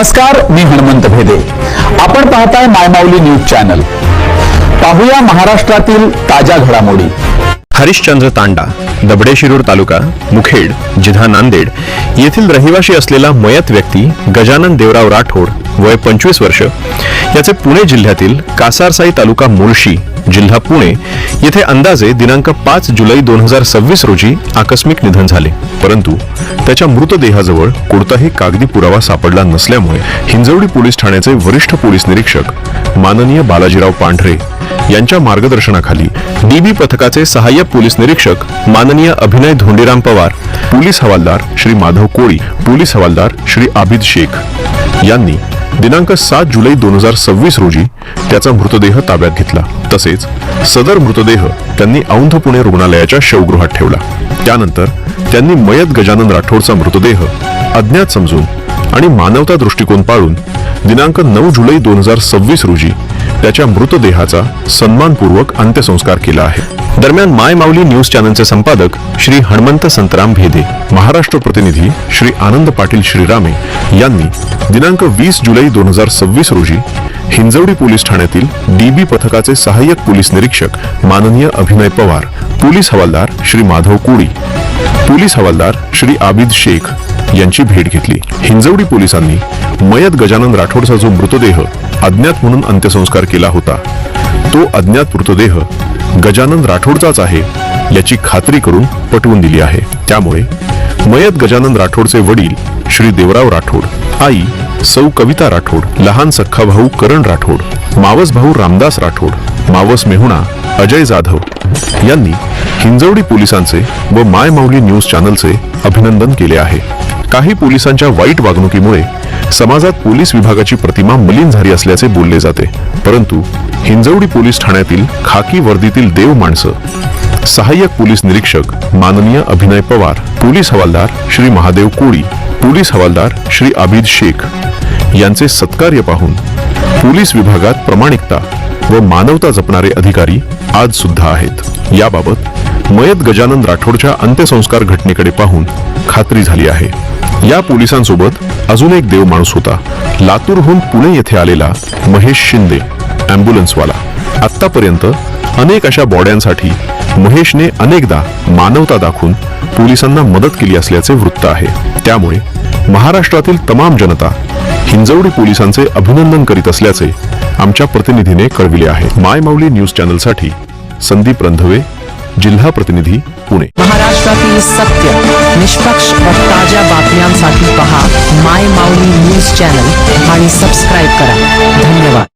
नमस्कार, मी हनुमंत भेदे. आपण पाहताय मायमाऊली न्यूज चॅनल. पाहूया महाराष्ट्रातील ताज्या घडामोडी. हरिश्चंद्र तांडा, दबडेशिरूर तालुका, मुखेड, जिल्हा नांदेड येथील रहिवासी असलेला मयत व्यक्ती गजानन देवराव राठोड, वय 25 वर्ष, याचे पुणे जिल्ह्यातील कासारसाई तालुका मुळशी, जिल्हा पुणे येथे अंदाजे दिनांक 5 जुलै 2026 रोजी आकस्मिक निधन झाले. परंतु त्याच्या मृतदेहाजवळ कोणताही कागदी पुरावा सापडला नसल्यामुळे हिंजवडी पोलीस ठाण्याचे वरिष्ठ पोलीस निरीक्षक माननीय बालाजीराव पांढरे यांच्या मार्गदर्शनाखाली डीबी पथकाचे सहाय्यक पोलीस निरीक्षक माननीय अभिनय धोंडीराम पवार, पोलीस हवालदार श्री माधव कोळी, पोलीस हवालदार श्री आबिद शेख यांनी दिनांक 7 जुलै 2026 रोजी त्याचा मृतदेह ताब्यात घेतला. तसेच सदर मृतदेह त्यांनी औंध पुणे रुग्णालयाच्या शवगृहात ठेवला. त्यानंतर त्यांनी मयत गजानन राठोडचा मृतदेह अज्ञात समजून आणि मानवता दृष्टिकोन पाळून दिनांक 9 जुलै 2026 रोजी त्याच्या मृतदेहाचा सन्मानपूर्वक अंत्यसंस्कार केला आहे. दरम्यान माय माऊली न्यूज चॅनलचे संपादक श्री हनुमंत संतराम भेदे, महाराष्ट्र प्रतिनिधी श्री आनंद पाटील श्रीरामे यांनी दिनांक 20 जुलै 2026 रोजी हिंजवडी पोलीस ठाण्यातील डीबी पथकाचे सहाय्यक पोलीस निरीक्षक माननीय अभिनय पवार, पोलीस हवालदार श्री माधव कोळी, पोलीस हवालदार श्री आबिद शेख यांची भेट घेतली. हिंजवडी पोलिसांनी मयत गजानन राठोडचा जो मृतदेह अज्ञात म्हणून अंत्यसंस्कार केला होता, तो अज्ञात मृतदेह गजानन राठोडचाच आहे याची खात्री करून पटवून दिली आहे. त्यामुळे मयत गजानन राठोडचे वडील श्री देवराव राठोड, आई सौ कविता राठोड, लहान सख्खा भाऊ करण राठोड, मावस भाऊ रामदास राठोड, मावस मेहुणा अजय जाधव यांनी हिंजवडी पोलिसांचे व माय माऊली न्यूज चॅनलचे अभिनंदन केले आहे. काही पोलिसांच्या वाईट वागणुकीमुळे समाजात पोलीस विभागाची प्रतिमा मलिन झाली असल्याचे बोलले जाते. परंतु हिंजवडी पोलीस ठाण्यातील खाकी वर्दीतील देव माणसं, सहाय्यक पोलीस निरीक्षक माननीय अभिनय पवार, पोलीस हवालदार श्री महादेव कोळी, पोलीस हवालदार श्री आबिद शेख यांचे सत्कार्य पाहून पोलीस विभागात प्रामाणिकता व मानवता जपणारे अधिकारी आज सुद्धा आहेत. याबाबत मयत गजानन राठोडच्या अंत्यसंस्कार घटनेकडे पाहून खात्री झाली आहे. या पोलिसांसोबत अजून एक देव माणूस होता, लातूरहून पुणे येथे आलेला महेश शिंदे, ॲम्ब्युलन्सवाला. आतापर्यंत अनेक अशा बॉड्यांसाठी महेशने अनेकदा मानवता दाखवून पोलिसांना मदत केली असल्याचे वृत्त आहे. त्यामुळे महाराष्ट्रातील तमाम जनता हिंजवडी पोलिसांचे अभिनंदन करीत असल्याचे आमच्या प्रतिनिधीने कळविले आहे. माय माऊली न्यूज चॅनलसाठी संदीप रंधवे, जिल्हा प्रतिनिधी, पुणे. महाराष्ट्रातील सत्य, निष्पक्ष व ताज्या बातम्यांसाठी पहा माय माऊली न्यूज चॅनल आणि सबस्क्राईब करा.